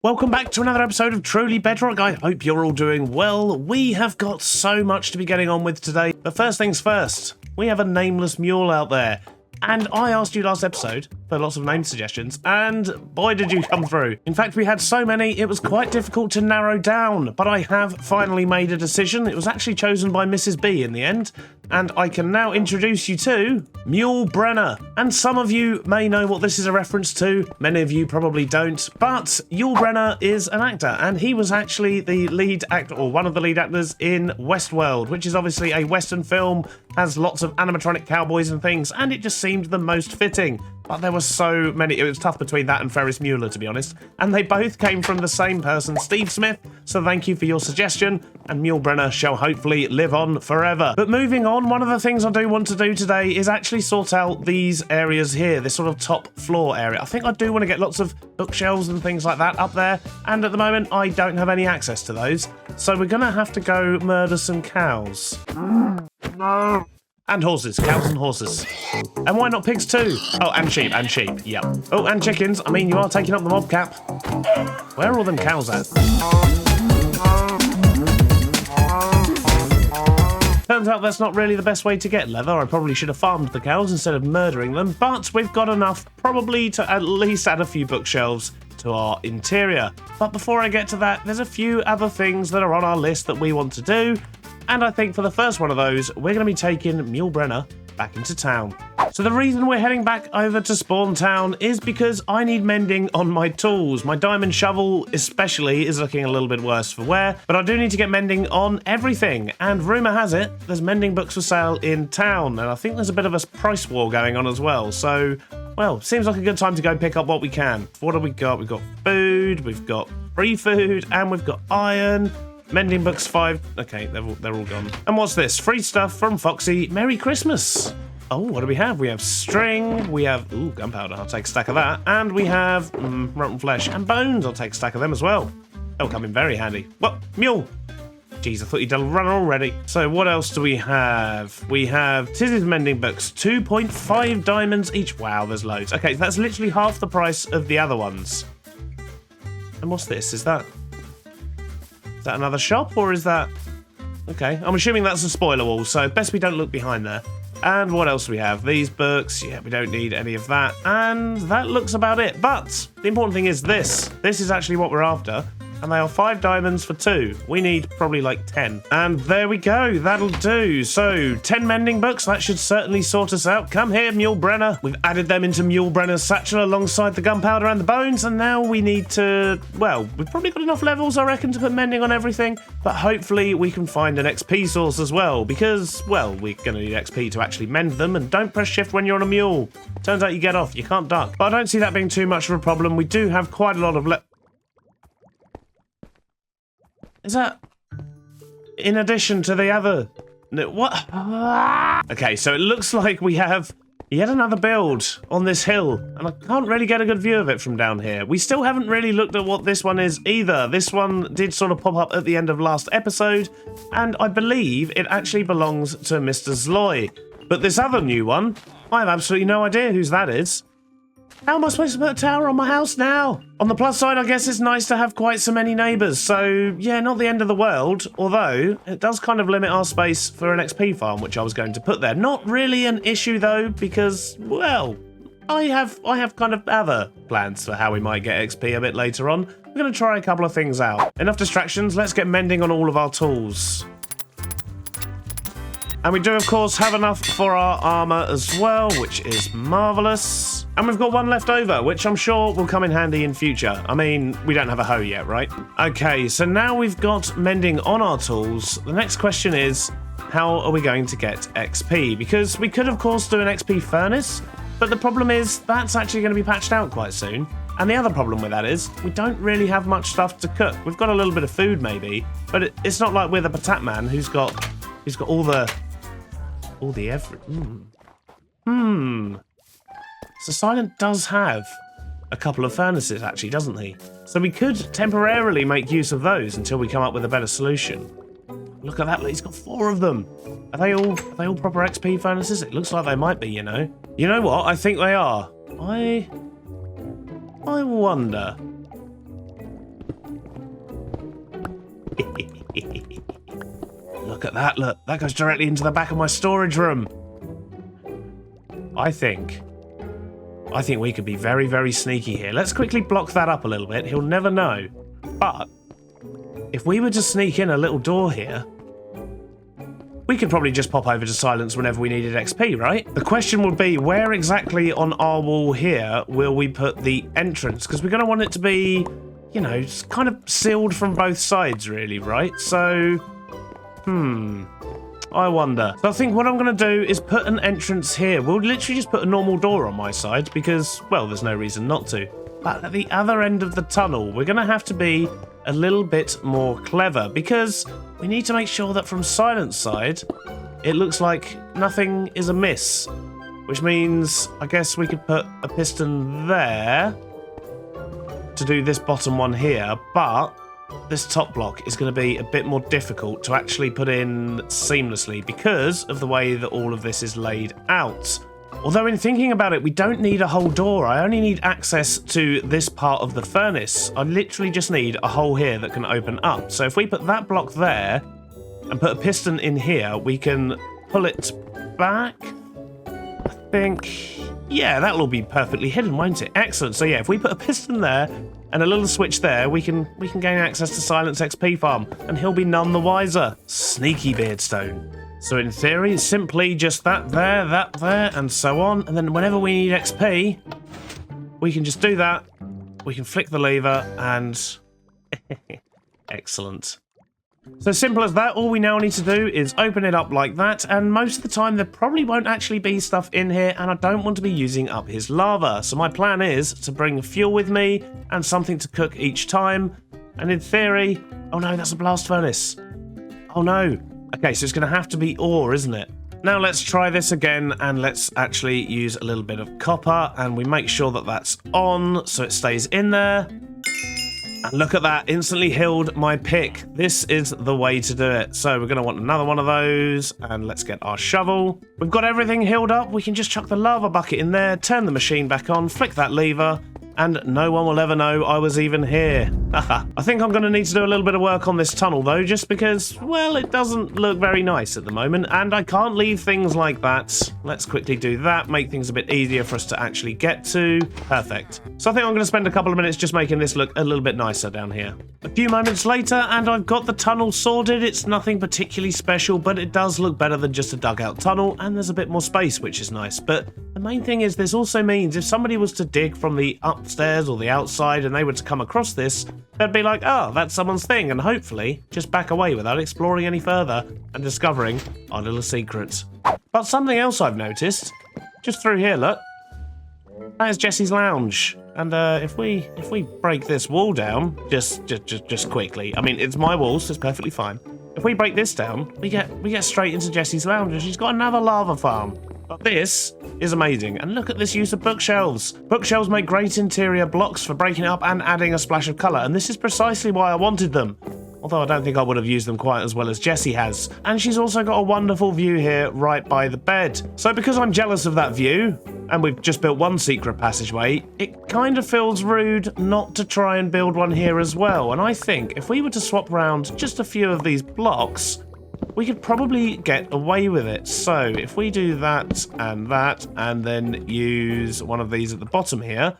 Welcome back to another episode of Truly Bedrock. I hope you're all doing well. We have got so much to be getting on with today. But first things first, we have a nameless mule out there. And I asked you last episode for lots of name suggestions, and boy did you come through. In fact, we had so many, it was quite difficult to narrow down, but I have finally made a decision. It was actually chosen by Mrs. B in the end, and I can now introduce you to Mule Brenner. And some of you may know what this is a reference to, many of you probably don't, but Mule Brenner is an actor, and he was actually the lead actor, or one of the lead actors in Westworld, which is obviously a Western film, has lots of animatronic cowboys and things, and it just seemed the most fitting. But there were so many, it was tough between that and Ferris Bueller, to be honest. And they both came from the same person, Steve Smith, so thank you for your suggestion, and Mule Brenner shall hopefully live on forever. But moving on, one of the things I do want to do today is actually sort out these areas here, this sort of top floor area. I think I do want to get lots of bookshelves and things like that up there, and at the moment I don't have any access to those, so we're gonna have to go murder some cows. No. And horses, cows and horses. And why not pigs too? Oh, and sheep, yep. Oh, and chickens, I mean, you are taking up the mob cap. Where are all them cows at? Turns out that's not really the best way to get leather. I probably should have farmed the cows instead of murdering them, but we've got enough probably to at least add a few bookshelves to our interior. But before I get to that, there's a few other things that are on our list that we want to do. And I think for the first one of those, we're going to be taking Mule Brenner back into town. So the reason we're heading back over to Spawn Town is because I need mending on my tools. My diamond shovel especially is looking a little bit worse for wear, but I do need to get mending on everything. And rumour has it, there's mending books for sale in town, and I think there's a bit of a price war going on as well. So, well, seems like a good time to go pick up what we can. What have we got? We've got food, we've got free food, and we've got iron. Mending books 5. Okay, they're all gone. And what's this? Free stuff from Foxy. Merry Christmas. Oh, what do we have? We have string. We have, ooh, gunpowder. I'll take a stack of that. And we have rotten flesh and bones. I'll take a stack of them as well. They'll come in very handy. What? Mule. Jeez, I thought you'd done a run already. So what else do we have? We have Tizzy's mending books. 2.5 diamonds each. Wow, there's loads. Okay, that's literally half the price of the other ones. And what's this? Is that another shop, or is that... Okay, I'm assuming that's a spoiler wall, so best we don't look behind there. And what else do we have? These books, yeah, we don't need any of that. And that looks about it. But the important thing is this. This is actually what we're after. And they are 5 diamonds for 2. We need probably like 10. And there we go, that'll do. So, 10 mending books, that should certainly sort us out. Come here, Mule Brenner. We've added them into Mule Brenner's satchel alongside the gunpowder and the bones, and now we need to, well, we've probably got enough levels, I reckon, to put mending on everything, but hopefully we can find an XP source as well, because, well, we're going to need XP to actually mend them, and don't press shift when you're on a mule. Turns out you get off, you can't duck. But I don't see that being too much of a problem. We do have quite a lot of Is that in addition to the other? No, what? Okay, so it looks like we have yet another build on this hill, and I can't really get a good view of it from down here. We still haven't really looked at what this one is either. This one did sort of pop up at the end of last episode, and I believe it actually belongs to Mr. Zloy. But this other new one, I have absolutely no idea whose that is. How am I supposed to put a tower on my house now? On the plus side, I guess it's nice to have quite so many neighbours, so yeah, not the end of the world, although it does kind of limit our space for an XP farm, which I was going to put there. Not really an issue though, because, well, I have kind of other plans for how we might get XP a bit later on. We're going to try a couple of things out. Enough distractions, let's get mending on all of our tools. And we do, of course, have enough for our armour as well, which is marvellous. And we've got one left over, which I'm sure will come in handy in future. I mean, we don't have a hoe yet, right? Okay, so now we've got mending on our tools. The next question is, how are we going to get XP? Because we could, of course, do an XP furnace, but the problem is that's actually going to be patched out quite soon. And the other problem with that is we don't really have much stuff to cook. We've got a little bit of food, maybe, but it's not like we're the Patat Man who's got all the every... So Silent does have a couple of furnaces, actually, doesn't he? So we could temporarily make use of those until we come up with a better solution. Look at that, he's got 4 of them. Are they all proper XP furnaces? It looks like they might be, you know. You know what? I think they are. I wonder. Look at that, look. That goes directly into the back of my storage room. I think we could be very, very sneaky here. Let's quickly block that up a little bit. He'll never know. But if we were to sneak in a little door here, we could probably just pop over to silence whenever we needed XP, right? The question would be, where exactly on our wall here will we put the entrance? Because we're going to want it to be, you know, kind of sealed from both sides, really, right? So, I wonder. So I think what I'm going to do is put an entrance here. We'll literally just put a normal door on my side because, well, there's no reason not to. But at the other end of the tunnel, we're going to have to be a little bit more clever because we need to make sure that from Silent's side, it looks like nothing is amiss. Which means, I guess we could put a piston there to do this bottom one here, but this top block is going to be a bit more difficult to actually put in seamlessly because of the way that all of this is laid out. Although in thinking about it, we don't need a whole door. I only need access to this part of the furnace. I literally just need a hole here that can open up. So if we put that block there and put a piston in here, we can pull it back. I think, yeah, that'll all be perfectly hidden, won't it? Excellent. So yeah, if we put a piston there and a little switch there, we can gain access to Silent's XP farm, and he'll be none the wiser. Sneaky Beardstone. So in theory, it's simply just that there, and so on. And then whenever we need XP, we can just do that. We can flick the lever and... Excellent. So simple as that. All we now need to do is open it up like that. And most of the time, there probably won't actually be stuff in here. And I don't want to be using up his lava. So my plan is to bring fuel with me and something to cook each time. And in theory... Oh no, that's a blast furnace. Oh no. Okay, so it's going to have to be ore, isn't it? Now let's try this again, and let's actually use a little bit of copper, and we make sure that that's on, so it stays in there. And look at that, instantly healed my pick. This is the way to do it. So we're going to want another one of those, and let's get our shovel. We've got everything healed up. We can just chuck the lava bucket in there, turn the machine back on, flick that lever, and no one will ever know I was even here. I think I'm going to need to do a little bit of work on this tunnel, though, just because, well, it doesn't look very nice at the moment, and I can't leave things like that. Let's quickly do that, make things a bit easier for us to actually get to. Perfect. So I think I'm going to spend a couple of minutes just making this look a little bit nicer down here. A few moments later, and I've got the tunnel sorted. It's nothing particularly special, but it does look better than just a dugout tunnel, and there's a bit more space, which is nice. But the main thing is this also means if somebody was to dig from the upstairs or the outside and they were to come across this, they'd be like, oh, that's someone's thing, and hopefully just back away without exploring any further and discovering our little secrets. But something else I've noticed, just through here, look, that is Jesse's lounge. And if we break this wall down, just quickly, I mean, it's my wall, so it's perfectly fine. If we break this down, we get straight into Jesse's lounge, and she's got another lava farm. But this is amazing, and look at this use of bookshelves. Bookshelves make great interior blocks for breaking up and adding a splash of colour, and this is precisely why I wanted them. Although I don't think I would have used them quite as well as Jessie has. And she's also got a wonderful view here right by the bed. So because I'm jealous of that view, and we've just built one secret passageway, it kind of feels rude not to try and build one here as well. And I think if we were to swap around just a few of these blocks, we could probably get away with it. So if we do that, and then use one of these at the bottom here,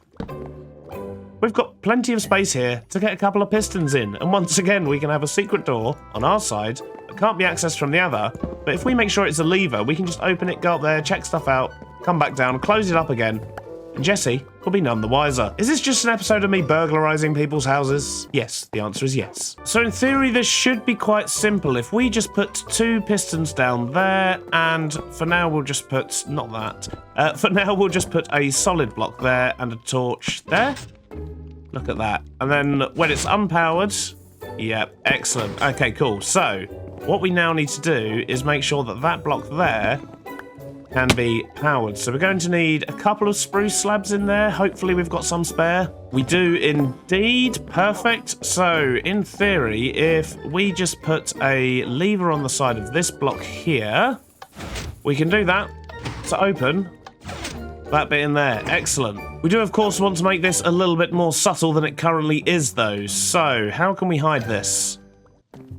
we've got plenty of space here to get a couple of pistons in. And once again, we can have a secret door on our side that can't be accessed from the other. But if we make sure it's a lever, we can just open it, go up there, check stuff out, come back down, close it up again, and Jessie will be none the wiser. Is this just an episode of me burglarizing people's houses? Yes, the answer is yes. So in theory, this should be quite simple. If we just put 2 pistons down there, and for now we'll just put, not that, for now we'll just put a solid block there and a torch there. Look at that. And then when it's unpowered, yep, excellent. Okay, cool. So what we now need to do is make sure that that block there can be powered. So we're going to need a couple of spruce slabs in there. Hopefully we've got some spare. We do indeed. Perfect. So in theory, if we just put a lever on the side of this block here, we can do that to open that bit in there. Excellent. We do, of course, want to make this a little bit more subtle than it currently is, though. So how can we hide this?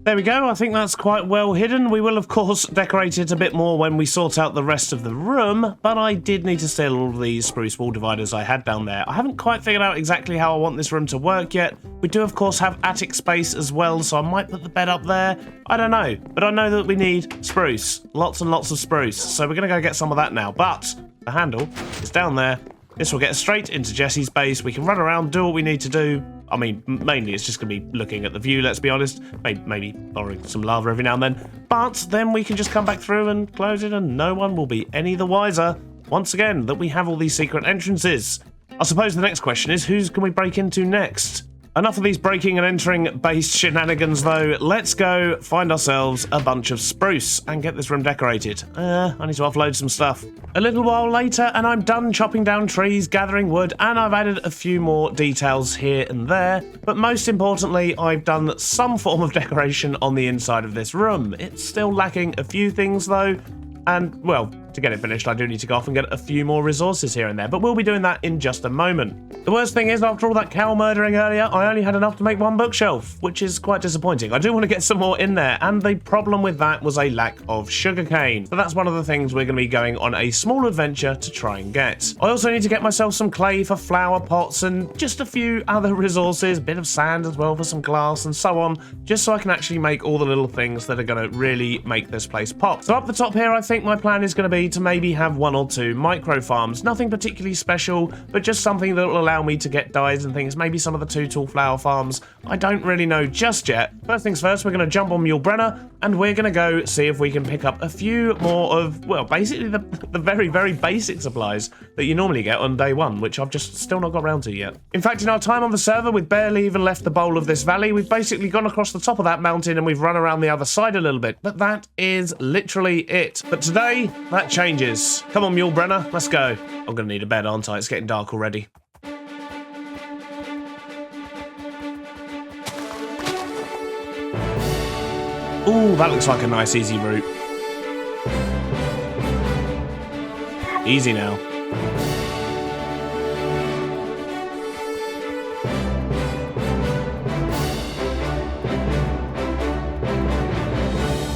There we go. I think that's quite well hidden. We will, of course, decorate it a bit more when we sort out the rest of the room, but I did need to steal all of these spruce wall dividers I had down there. I haven't quite figured out exactly how I want this room to work yet. We do, of course, have attic space as well, so I might put the bed up there. I don't know, but I know that we need spruce. Lots and lots of spruce, so we're going to go get some of that now, but the handle is down there. This will get us straight into Jesse's base. We can run around, do what we need to do. I mean, mainly it's just going to be looking at the view, let's be honest. Maybe borrowing some lava every now and then. But then we can just come back through and close it and no one will be any the wiser, once again, that we have all these secret entrances. I suppose the next question is, whose can we break into next? Enough of these breaking and entering base shenanigans though. Let's go find ourselves a bunch of spruce and get this room decorated. I need to offload some stuff. A little while later and I'm done chopping down trees, gathering wood, and I've added a few more details here and there. But most importantly, I've done some form of decoration on the inside of this room. It's still lacking a few things though. And, well, to get it finished, I do need to go off and get a few more resources here and there, but we'll be doing that in just a moment. The worst thing is, after all that cow murdering earlier, I only had enough to make one bookshelf, which is quite disappointing. I do want to get some more in there, and the problem with that was a lack of sugarcane. So that's one of the things we're going to be going on a small adventure to try and get. I also need to get myself some clay for flower pots and just a few other resources, a bit of sand as well for some glass and so on, just so I can actually make all the little things that are going to really make this place pop. So up the top here, I think my plan is going to be to maybe have 1 or 2 micro farms. Nothing particularly special, but just something that will allow me to get dyes and things. Maybe some of the 2 tall flower farms. I don't really know just yet. First things first, we're going to jump on Mule and we're going to go see if we can pick up a few more of, well, basically the very, very basic supplies that you normally get on day 1, which I've just still not got around to yet. In fact, in our time on the server, we've barely even left the bowl of this valley. We've basically gone across the top of that mountain and we've run around the other side a little bit, but that is literally it. But today, that changes. Come on, Mule let's go. I'm going to need a bed, aren't I? It's getting dark already. Ooh, that looks like a nice, easy route. Easy now.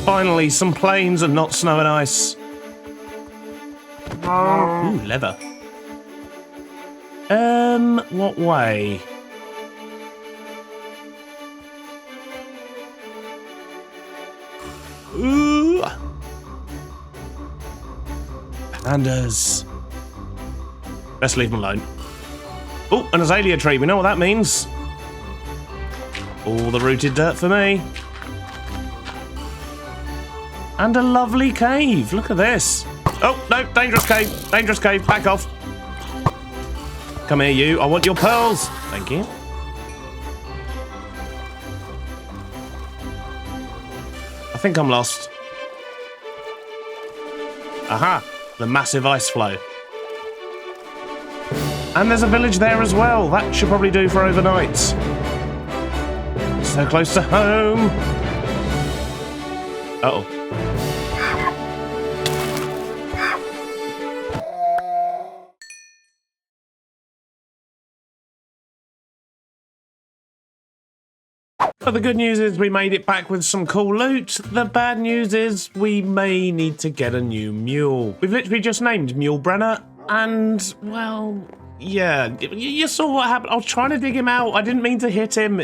Finally, some plains and not snow and ice. Ooh, leather. What way? Ooh. Pandas. Best leave them alone. Oh, an azalea tree. We know what that means. All the rooted dirt for me. And a lovely cave. Look at this. Oh, no, dangerous cave. Dangerous cave. Back off. Come here, you. I want your pearls. Thank you. I think I'm lost. Aha. The massive ice floe. And there's a village there as well. That should probably do for overnight. So close to home. Uh-oh. But the good news is we made it back with some cool loot. The bad news is we may need to get a new mule. We've literally just named Mule and, well, yeah, you saw what happened. I was trying to dig him out. I didn't mean to hit him.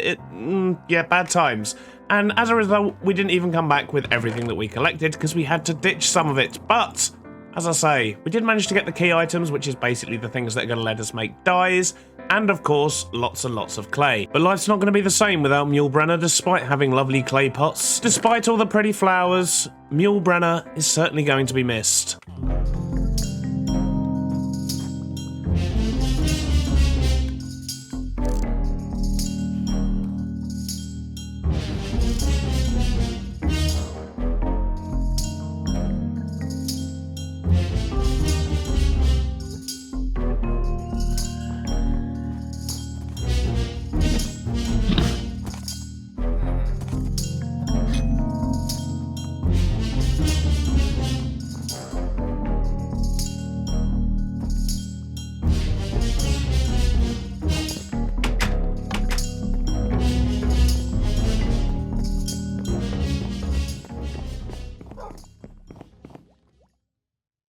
Yeah, bad times. And as a result, we didn't even come back with everything that we collected because we had to ditch some of it. But, as I say, we did manage to get the key items, which is basically the things that are going to let us make dyes. And of course, lots and lots of clay. But life's not going to be the same without Mule despite having lovely clay pots. Despite all the pretty flowers, Mule is certainly going to be missed.